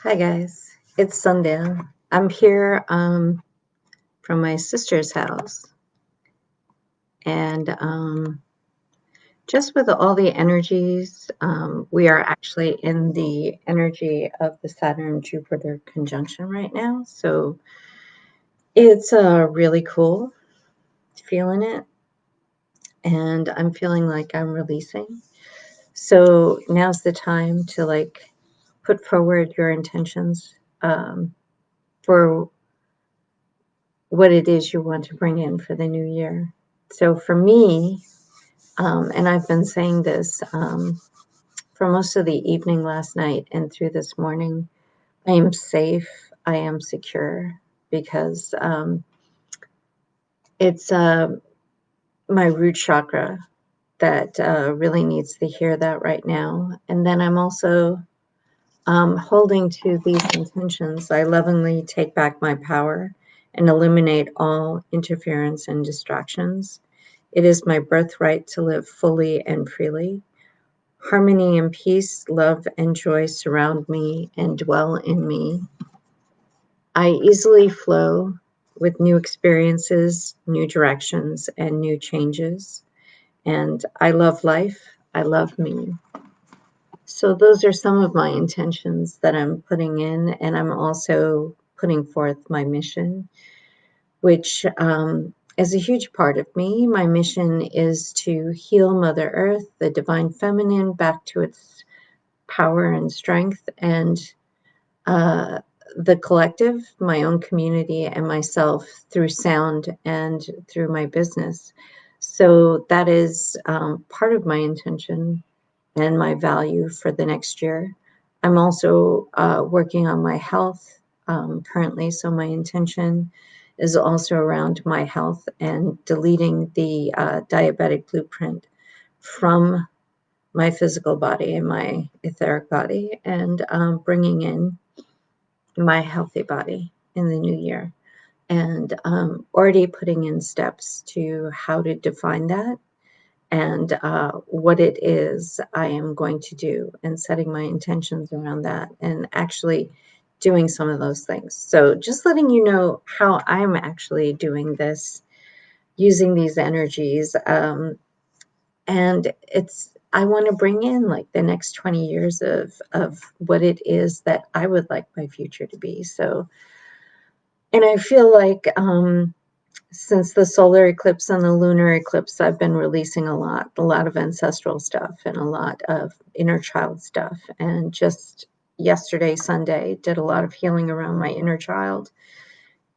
Hi guys, it's Sandhya. I'm here from my sister's house, and just with all the energies, we are actually in the energy of the Saturn Jupiter conjunction right now. So it's really cool feeling it, and I'm feeling like I'm releasing. So now's the time to put forward your intentions for what it is you want to bring in for the new year. So for me, and I've been saying this for most of the evening last night and through this morning, I am safe, I am secure, because it's my root chakra that really needs to hear that right now. And then I'm also holding to these intentions. I lovingly take back my power and eliminate all interference and distractions. It is my birthright to live fully and freely. Harmony and peace, love and joy surround me and dwell in me. I easily flow with new experiences, new directions, and new changes. And I love life. I love me. So, those are some of my intentions that I'm putting in. And I'm also putting forth my mission, which is a huge part of me. My mission is to heal Mother Earth, the divine feminine, back to its power and strength, and uh, the collective, my own community, and myself through sound and through my business. So that is part of my intention and my value for the next year. I'm also working on my health currently, so my intention is also around my health and deleting the diabetic blueprint from my physical body and my etheric body, and bringing in my healthy body in the new year. And already putting in steps to how to define that and what it is I am going to do, and setting my intentions around that and actually doing some of those things. So, just letting you know how I'm actually doing this using these energies. And I want to bring in like the next 20 years of what it is that I would like my future to be. So, and I feel like since the solar eclipse and the lunar eclipse, I've been releasing a lot of ancestral stuff and a lot of inner child stuff. And just yesterday, Sunday, did a lot of healing around my inner child.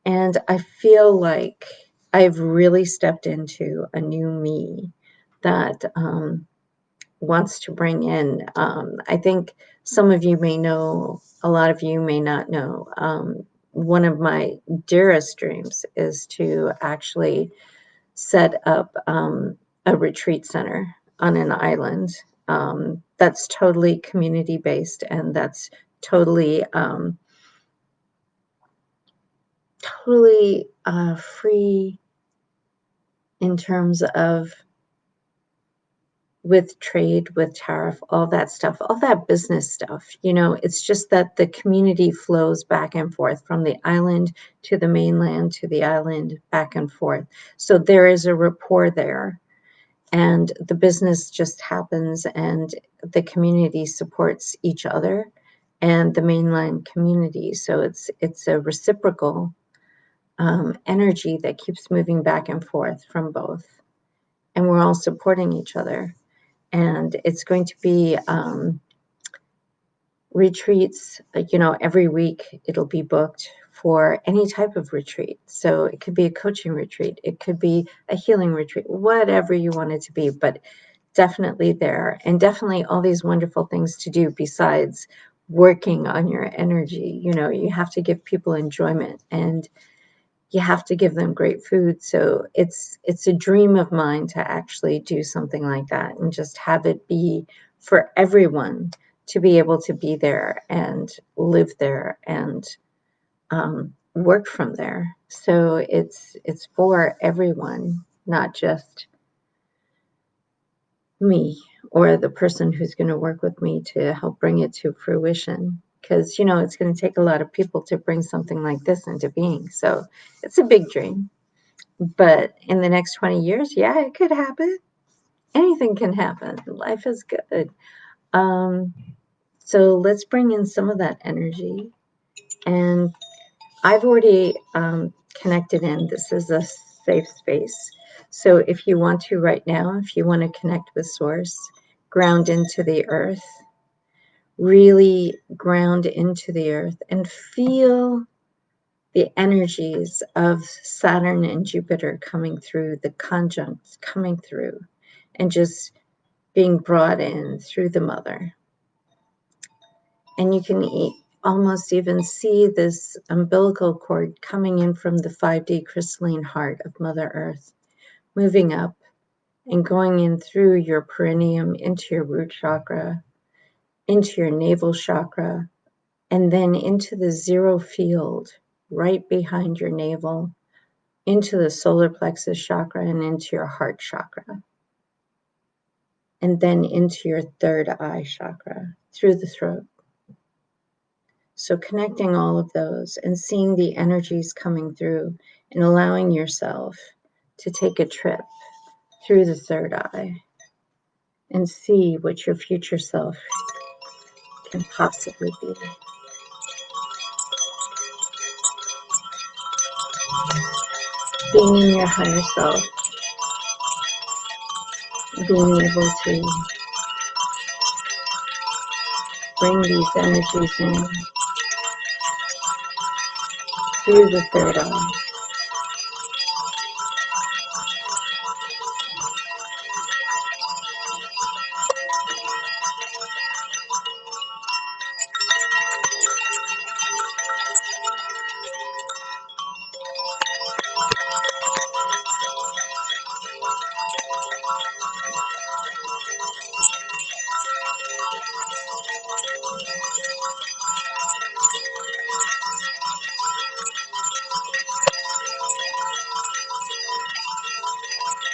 And I feel like I've really stepped into a new me that wants to bring in. I think some of you may know, a lot of you may not know. One of my dearest dreams is to actually set up a retreat center on an island that's totally community based, and that's totally free in terms of with trade, with tariff, all that stuff, all that business stuff. It's just that the community flows back and forth from the island to the mainland to the island, back and forth. So there is a rapport there, and the business just happens, and the community supports each other and the mainland community. So it's a reciprocal energy that keeps moving back and forth from both, and we're all supporting each other. And it's going to be retreats, every week it'll be booked for any type of retreat. So it could be a coaching retreat, it could be a healing retreat, whatever you want it to be, but definitely there. And definitely all these wonderful things to do besides working on your energy. You have to give people enjoyment, and you have to give them great food. So it's a dream of mine to actually do something like that and just have it be for everyone to be able to be there and live there and work from there. So it's for everyone, not just me or the person who's going to work with me to help bring it to fruition. because, you know, it's going to take a lot of people to bring something like this into being. So it's a big dream. But in the next 20 years, yeah, it could happen. Anything can happen. Life is good. So let's bring in some of that energy. And I've already connected in. This is a safe space. So if you want to right now, if you want to connect with Source, ground into the earth, really ground into the earth and feel the energies of Saturn and Jupiter coming through, the conjuncts coming through, and just being brought in through the mother. And you can almost even see this umbilical cord coming in from the 5D crystalline heart of Mother Earth, moving up and going in through your perineum into your root chakra, into your navel chakra, and then into the zero field right behind your navel, into the solar plexus chakra and into your heart chakra, and then into your third eye chakra through the throat. So connecting all of those and seeing the energies coming through and allowing yourself to take a trip through the third eye and see what your future self can possibly be. Being in your higher self, being able to bring these energies in through the third eye.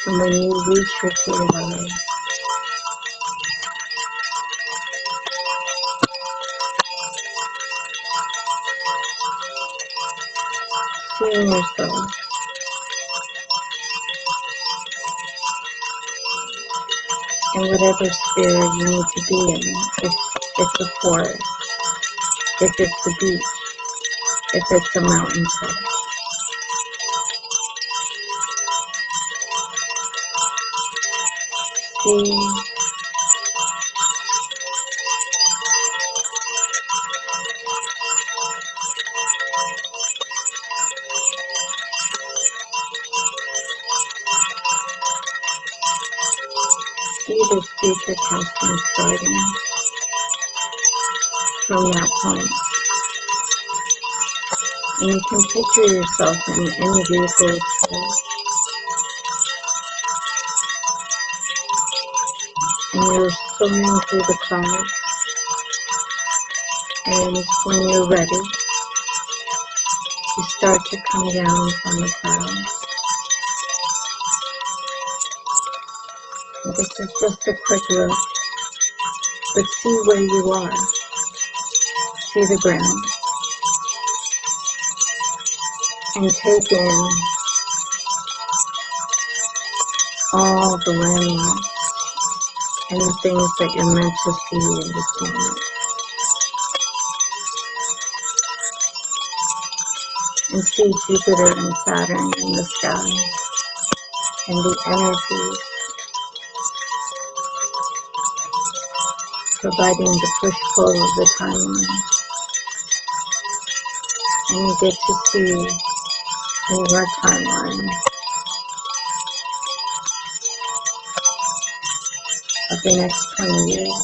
And when you reach your third eye, seeing yourself in whatever sphere you need to be in, if it's a forest, if it's the beach, if it's a mountaintop. See this future casting starting from that point. And you can picture yourself in any vehicle of choice. And you're soaring through the clouds. And when you're ready, you start to come down from the clouds. And this is just a quick look, but see where you are. See the ground. And take in all the landmarks and the things that you're meant to see in this moment. And see Jupiter and Saturn in the sky and the energies providing the push-pull of the timeline. And you get to see in your timeline of the next 20 years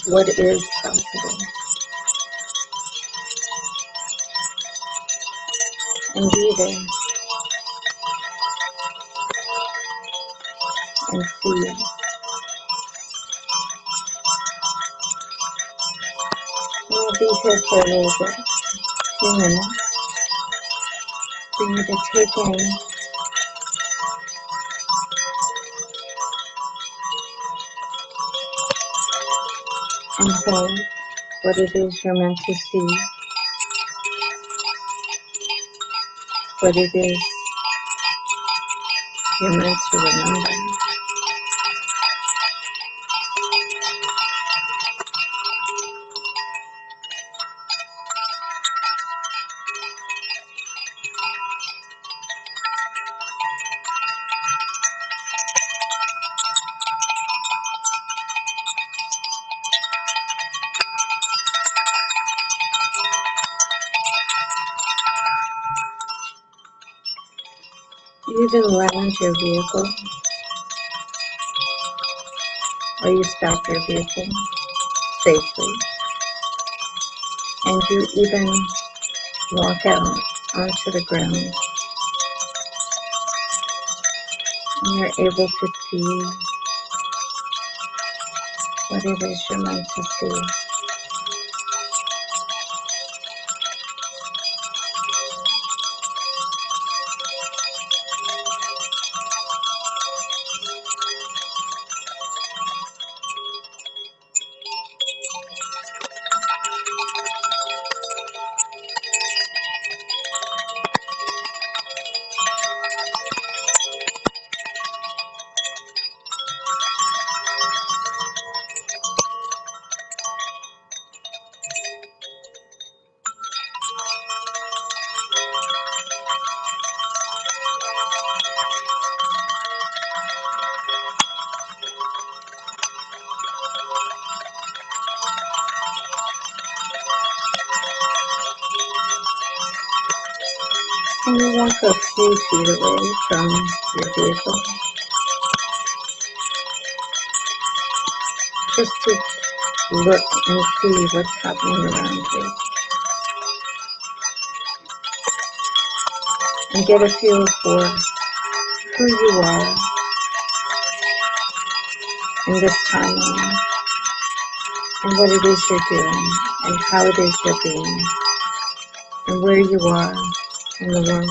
what is possible. And be there and see. We'll be here for a little bit, a few minutes, for you to take in and hold what it is you're meant to see, what it is you're meant to remember. You even land your vehicle, or you stop your vehicle safely, and you even walk out onto the ground, and you're able to see what it is you're meant to see. And you walk a few feet away from your vehicle, just to look and see what's happening around you, and get a feel for who you are in this timeline, and what it is you're doing, and how it is you're being, and where you are in the world.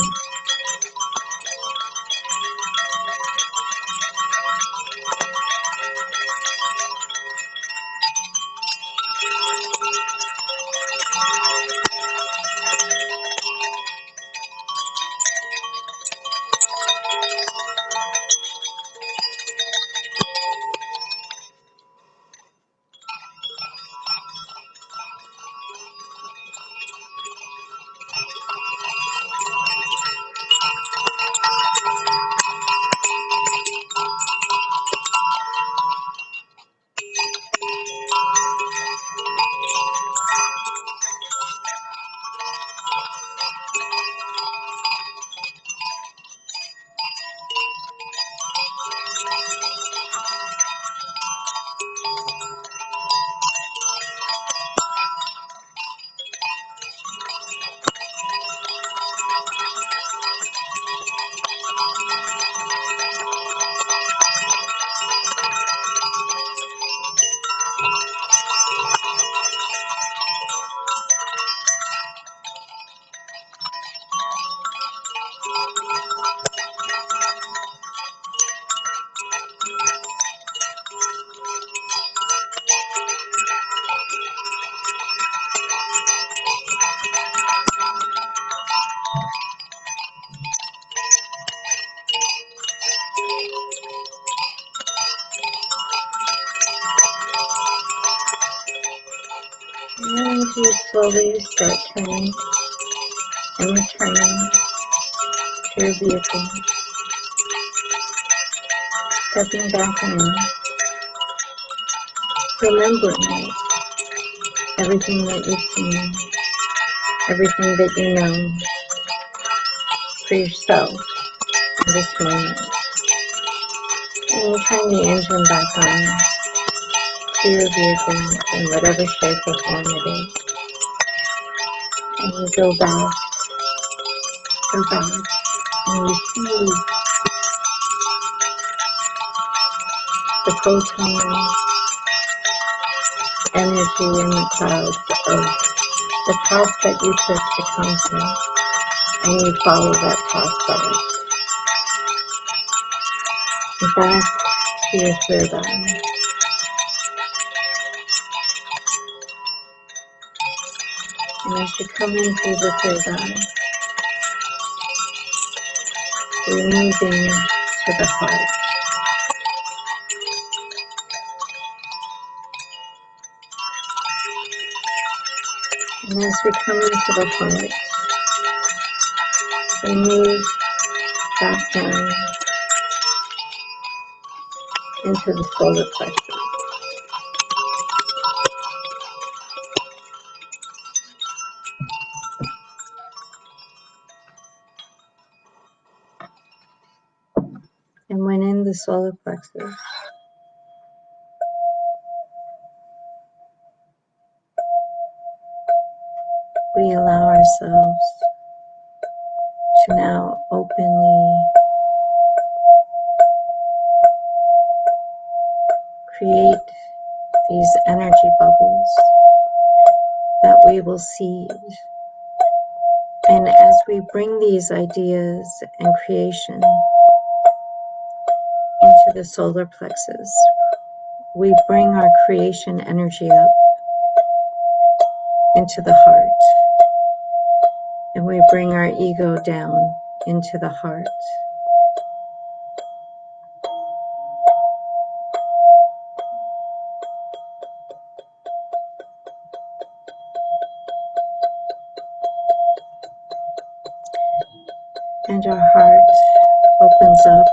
And you slowly start turning and returning to your vehicle, stepping back in, remembering everything that you've seen, everything that you know for yourself in this moment. And you turn the engine back on to your vehicle in whatever shape or form it is. And you go back, and you see the photon energy in the clouds of the path that you took to come here, and you follow that path back to your third eye. And as you come in through the third eye, we move in to the heart. And as we come into the heart, we move back down into the solar plexus. And when in the solar plexus, we allow ourselves to now openly create these energy bubbles that we will seed. And as we bring these ideas and creation into the solar plexus, we bring our creation energy up into the heart. And we bring our ego down into the heart. And our heart opens up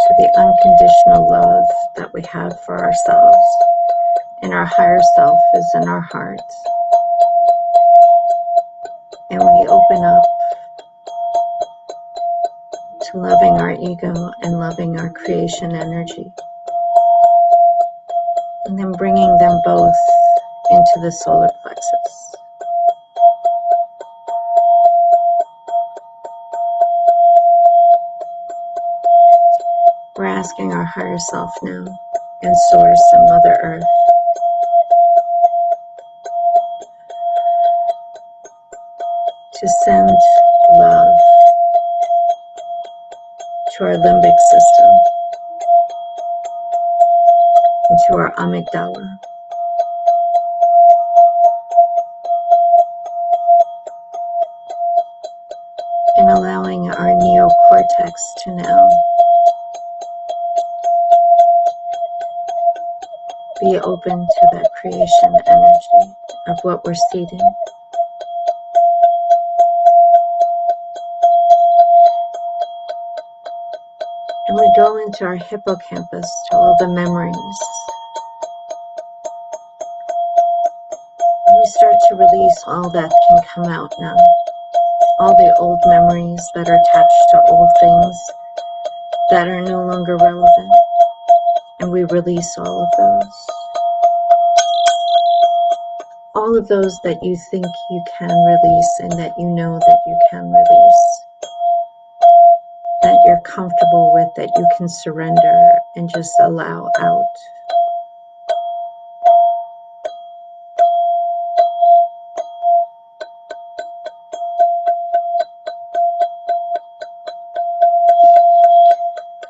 to the unconditional love that we have for ourselves. And our higher self is in our heart. And we open up to loving our ego and loving our creation energy. And then bringing them both into the solar plexus. We're asking our higher self now, and Source and Mother Earth, to send love to our limbic system, and to our amygdala, and allowing our neocortex to now be open to that creation energy of what we're seeding. And we go into our hippocampus to all the memories. And we start to release all that can come out now. All the old memories that are attached to old things that are no longer relevant. And we release all of those. All of those that you think you can release and that you know that you can release. That you're comfortable with, that you can surrender and just allow out.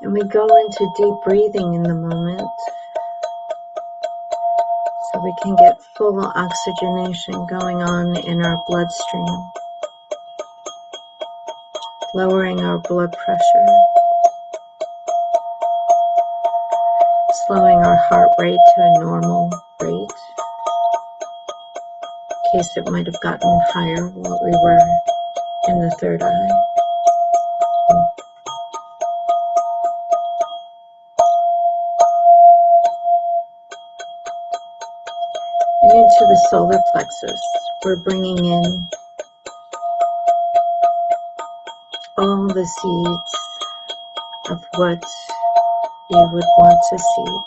And we go into deep breathing in the moment so we can get full oxygenation going on in our bloodstream. Lowering our blood pressure, slowing our heart rate to a normal rate, in case it might have gotten higher while we were in the third eye. And into the solar plexus, we're bringing in all the seeds of what you would want to seed.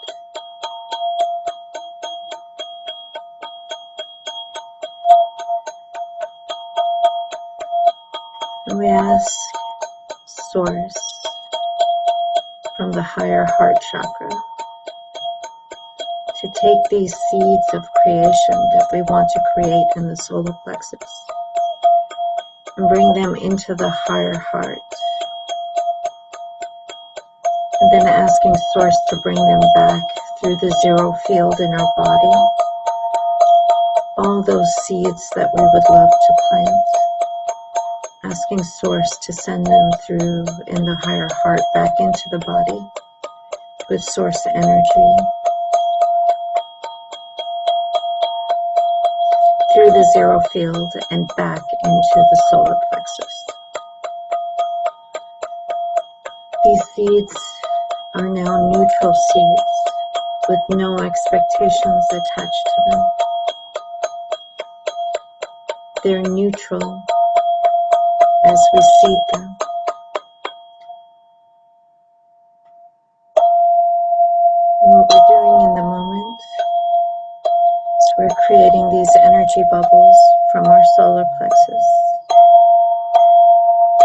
And we ask Source from the higher heart chakra to take these seeds of creation that we want to create in the solar plexus and bring them into the higher heart. And then asking Source to bring them back through the zero field in our body all those seeds that we would love to plant, asking Source to send them through in the higher heart back into the body with Source energy, through the zero field and back into the solar plexus. These seeds are now neutral seeds with no expectations attached to them. They're neutral as we seed them. And what we're doing in the moment is we're creating these energy bubbles from our solar plexus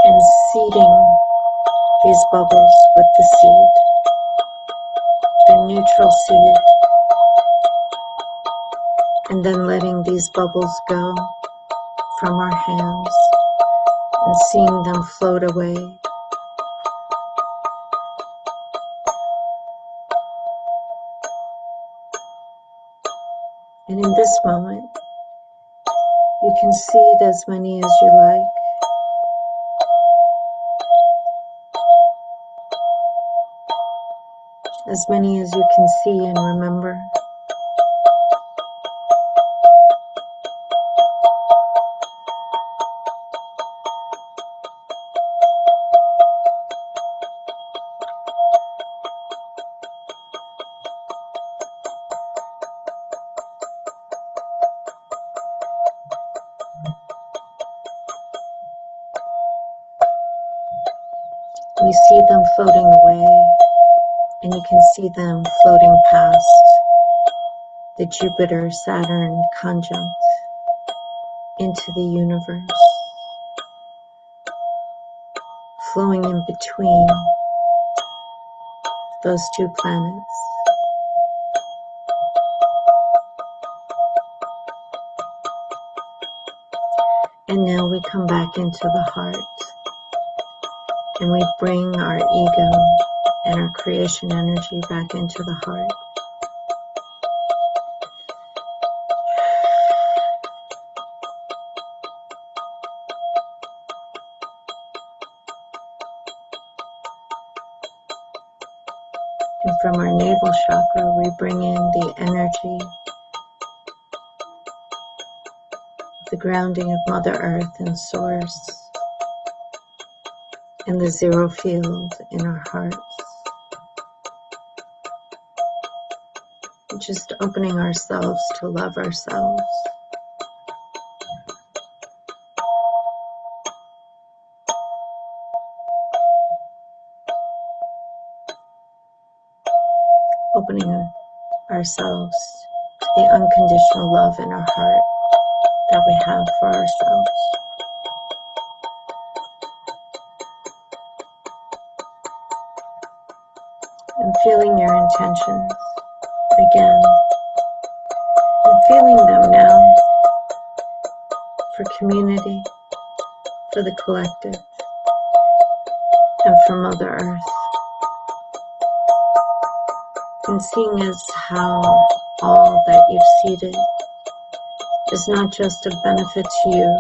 and seeding these bubbles with the seed, the neutral seed, and then letting these bubbles go from our hands and seeing them float away. And in this moment, you can seed as many as you like. As many as you can see and remember. We see them floating away, and you can see them floating past the Jupiter-Saturn conjunct into the universe, flowing in between those two planets. And now we come back into the heart, and we bring our ego and our creation energy back into the heart. And from our navel chakra, we bring in the energy, the grounding of Mother Earth and Source, and the zero field in our hearts. Just opening ourselves to love ourselves. Opening ourselves to the unconditional love in our heart that we have for ourselves. And feeling your intentions again. And feeling them now for community, for the collective, and for Mother Earth. And seeing as how all that you've seeded is not just of benefit to you,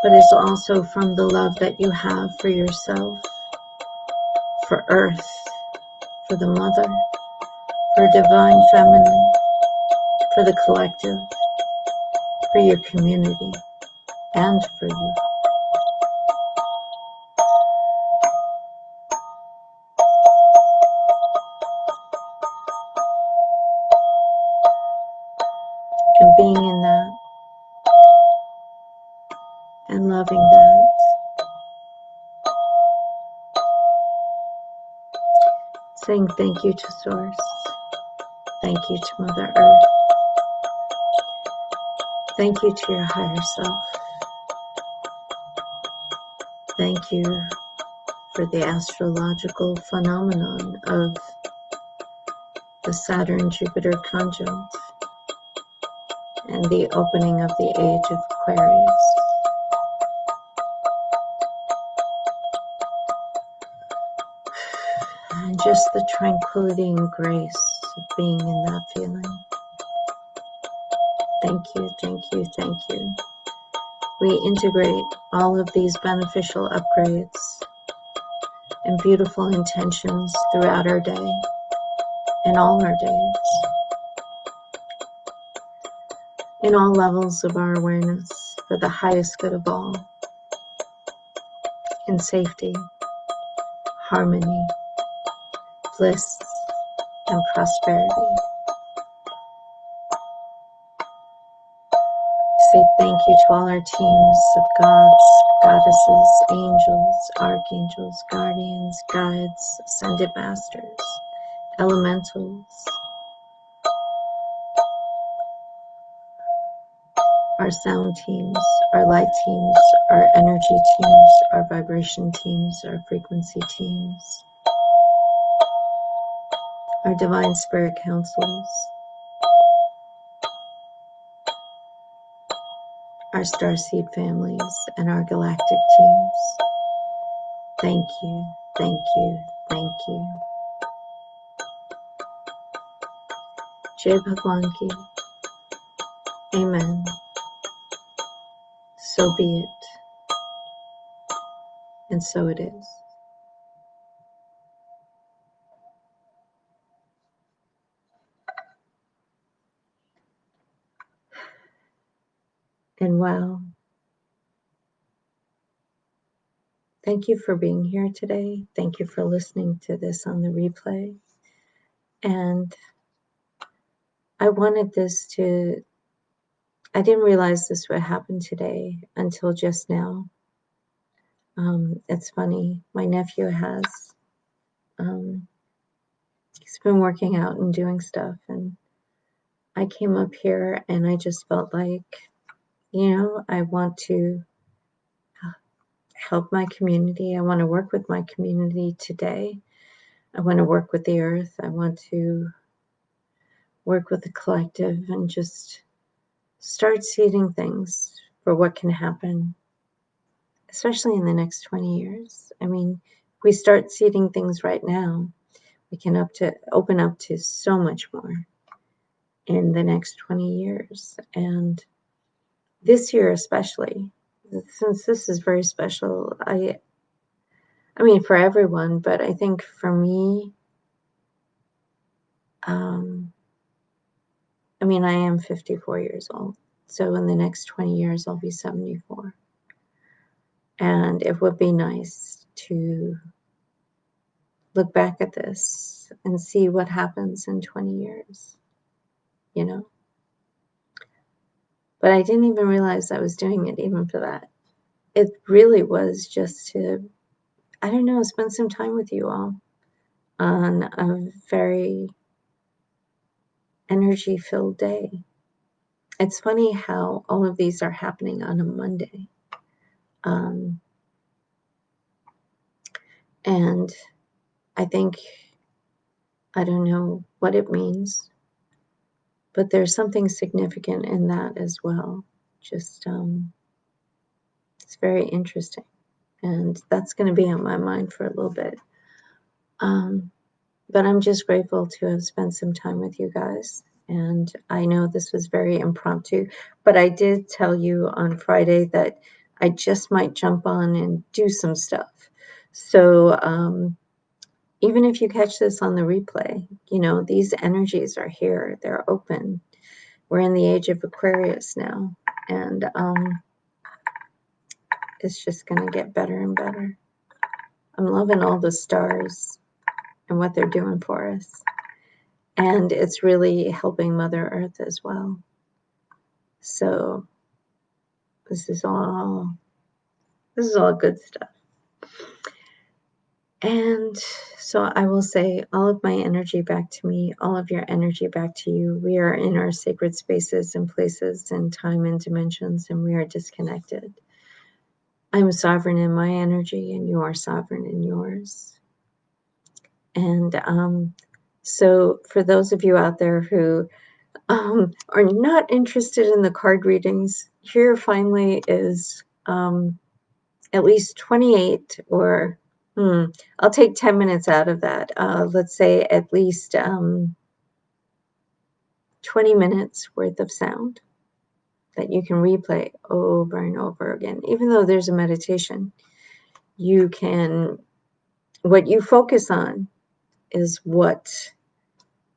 but is also from the love that you have for yourself, for Earth, for the Mother, for Divine Feminine, for the collective, for your community, and for you. And being in that, and loving that, saying thank you to Source, thank you to Mother Earth, thank you to your higher self, thank you for the astrological phenomenon of the Saturn-Jupiter conjunct and the opening of the age of Aquarius. And just the tranquility and grace of being in that feeling. Thank you, thank you, thank you. We integrate all of these beneficial upgrades and beautiful intentions throughout our day and all our days, in all levels of our awareness, for the highest good of all, in safety, harmony, bliss, and prosperity. Say thank you to all our teams of gods, goddesses, angels, archangels, guardians, guides, ascended masters, elementals, our sound teams, our light teams, our energy teams, our vibration teams, our frequency teams, our divine spirit councils, our starseed families, and our galactic teams. Thank you, thank you, thank you. Jai Bhagwan Ki. Amen. So be it. And so it is. And wow, thank you for being here today. Thank you for listening to this on the replay. And I wanted this to, I didn't realize this would happen today until just now. It's funny, my nephew has, he's been working out and doing stuff. And I came up here and I just felt like, you know, I want to help my community. I want to work with my community today. I want to work with the earth. I want to work with the collective and just start seeding things for what can happen, especially in the next 20 years. I mean, if we start seeding things right now, we can open up to so much more in the next 20 years. And this year especially, since this is very special, I mean, for everyone, but I think for me, I mean, I am 54 years old. So in the next 20 years, I'll be 74. And it would be nice to look back at this and see what happens in 20 years, you know? But I didn't even realize I was doing it even for that. It really was just to, I don't know, spend some time with you all on a very energy-filled day. It's funny how all of these are happening on a Monday. And I think, I don't know what it means, but there's something significant in that as well. Just, it's very interesting. And that's going to be on my mind for a little bit. But I'm just grateful to have spent some time with you guys. And I know this was very impromptu, but I did tell you on Friday that I just might jump on and do some stuff. So even if you catch this on the replay, you know, these energies are here. They're open. We're in the age of Aquarius now. And it's just going to get better and better. I'm loving all the stars and what they're doing for us. And it's really helping Mother Earth as well. So this is all good stuff. And so I will say all of my energy back to me, all of your energy back to you. We are in our sacred spaces and places and time and dimensions, and we are disconnected. I'm sovereign in my energy, and you are sovereign in yours. And so for those of you out there who are not interested in the card readings, here finally is at least 28 or I'll take 10 minutes out of that. Let's say at least 20 minutes worth of sound. that you can replay over and over again. Even though there's a meditation, you can, what you focus on is what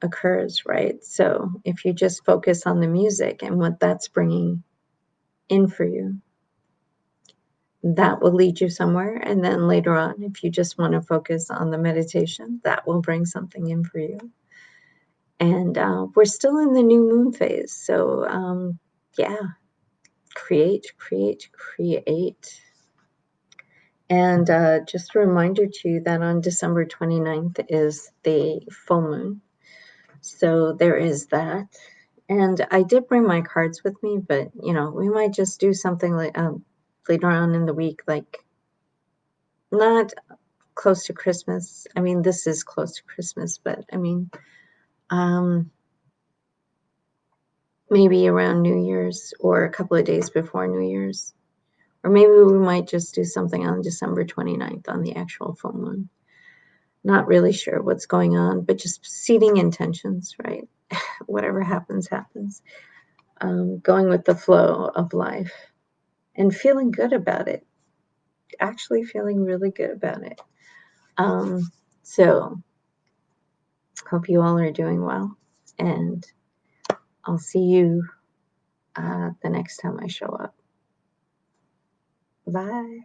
occurs, right? So if you just focus on the music and what that's bringing in for you, that will lead you somewhere. And then later on, if you just want to focus on the meditation, that will bring something in for you. And we're still in the new moon phase. So yeah, create. And just a reminder to you that on December 29th is the full moon. So there is that. And I did bring my cards with me, but, you know, we might just do something like later on in the week, like not close to Christmas. I mean, this is close to Christmas, but I mean, maybe around New Year's or a couple of days before New Year's. Or maybe we might just do something on December 29th on the actual full moon. Not really sure what's going on, but just seeding intentions, right? Whatever happens, happens. Going with the flow of life and feeling good about it. Actually feeling really good about it. So hope you all are doing well. And I'll see you the next time I show up. Bye.